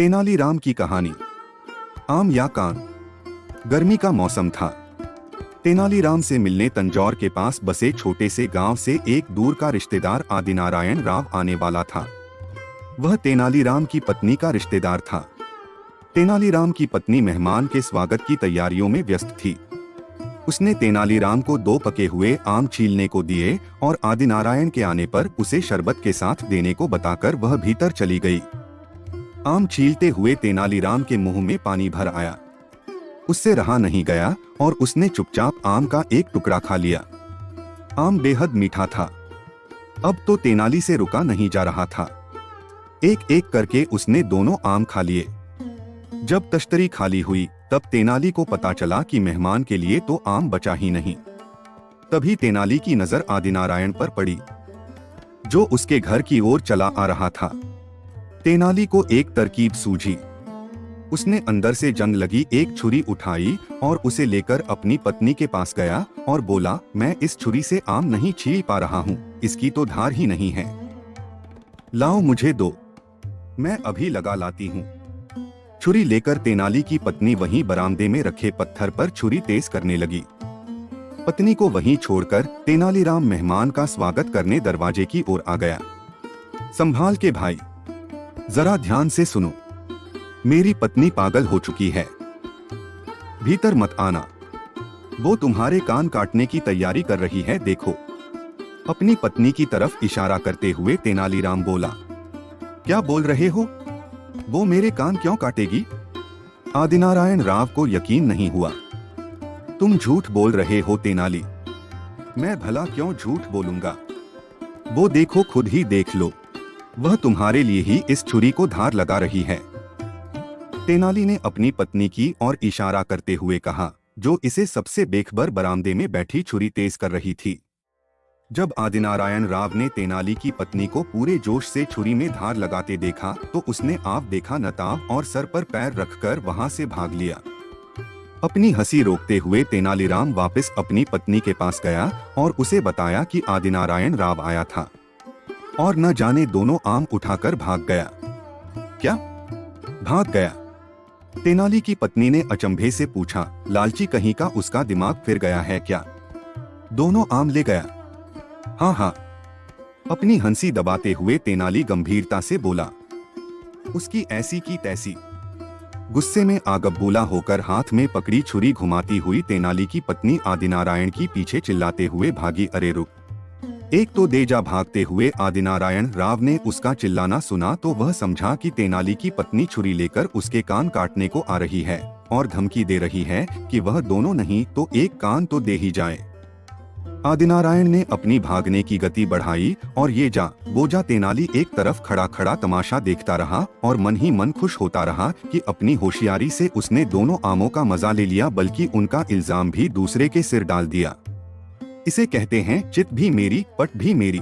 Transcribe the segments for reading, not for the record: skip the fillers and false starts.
तेनालीराम की कहानी। आम या कान। गर्मी का मौसम था। तेनालीराम से मिलने तंजौर के पास बसे छोटे से गांव से एक दूर का रिश्तेदार आदिनारायण राव आने वाला था। वह तेनालीराम की पत्नी का रिश्तेदार था। तेनालीराम की पत्नी मेहमान के स्वागत की तैयारियों में व्यस्त थी। उसने तेनालीराम को 2 पके हुए आम छीलने को दिए और आदिनारायण के आने पर उसे शरबत के साथ देने को बताकर वह भीतर चली गई। आम छीलते हुए तेनालीराम के मुंह में पानी भर आया। उससे रहा नहीं गया और उसने चुपचाप आम का एक टुकड़ा खा लिया। आम बेहद मीठा था। अब तो तेनाली से रुका नहीं जा रहा था। एक एक करके उसने दोनों आम खा लिए। जब तश्तरी खाली हुई तब तेनाली को पता चला कि मेहमान के लिए तो आम बचा ही नहीं। तभी तेनाली की नजर आदिनारायण पर पड़ी, जो उसके घर की ओर चला आ रहा था। तेनाली को एक तरकीब सूझी। उसने अंदर से जंग लगी एक छुरी उठाई और उसे लेकर अपनी पत्नी के पास गया और बोला, मैं इस छुरी से आम नहीं छील पा रहा हूँ, इसकी तो धार ही नहीं है। लाओ मुझे दो, मैं अभी लगा लाती हूँ। छुरी लेकर तेनाली की पत्नी वहीं बरामदे में रखे पत्थर पर छुरी तेज करने लगी। पत्नी को वहीं छोड़कर तेनालीराम मेहमान का स्वागत करने दरवाजे की ओर आ गया। संभाल के भाई, जरा ध्यान से सुनो, मेरी पत्नी पागल हो चुकी है। भीतर मत आना, वो तुम्हारे कान काटने की तैयारी कर रही है, देखो। अपनी पत्नी की तरफ इशारा करते हुए तेनालीराम बोला। क्या बोल रहे हो? वो मेरे कान क्यों काटेगी? आदिनारायण राव को यकीन नहीं हुआ। तुम झूठ बोल रहे हो तेनाली। मैं भला क्यों झूठ बोलूंगा? वो देखो, खुद ही देख लो, वह तुम्हारे लिए ही इस छुरी को धार लगा रही है। तेनाली ने अपनी पत्नी की और इशारा करते हुए कहा, जो इसे सबसे बेखबर बरामदे में बैठी छुरी तेज कर रही थी। जब आदिनारायण राव ने तेनाली की पत्नी को पूरे जोश से छुरी में धार लगाते देखा तो उसने आव देखा नताब और सर पर पैर रखकर वहां से भाग लिया। अपनी हंसी रोकते हुए तेनालीराम वापस अपनी पत्नी के पास गया और उसे बताया कि आदिनारायण राव आया था और न जाने दोनों आम उठाकर भाग गया। क्या भाग गया? तेनाली की पत्नी ने अचंभे से पूछा। लालची कहीं का, उसका दिमाग फिर गया है क्या? दोनों आम ले गया? हाँ हाँ। अपनी हंसी दबाते हुए तेनाली गंभीरता से बोला। उसकी ऐसी की तैसी। गुस्से में आगबबूला होकर हाथ में पकड़ी छुरी घुमाती हुई तेनाली की पत्नी आदिनारायण की पीछे चिल्लाते हुए भागी। अरे रुक, एक तो दे जा। भागते हुए आदिनारायण राव ने उसका चिल्लाना सुना तो वह समझा कि तेनाली की पत्नी छुरी लेकर उसके कान काटने को आ रही है और धमकी दे रही है कि वह दोनों नहीं तो एक कान तो दे ही जाए। आदिनारायण ने अपनी भागने की गति बढ़ाई और ये जा वो जा तेनाली एक तरफ खड़ा खड़ा तमाशा देखता रहा और मन ही मन खुश होता रहा कि अपनी होशियारी से उसने दोनों आमों का मजा ले लिया, बल्कि उनका इल्जाम भी दूसरे के सिर डाल दिया। इसे कहते हैं चित भी मेरी पट भी मेरी।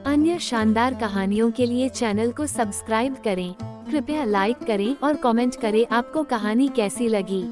अन्य शानदार कहानियों के लिए चैनल को सब्सक्राइब करें। कृपया लाइक करें और कमेंट करें आपको कहानी कैसी लगी।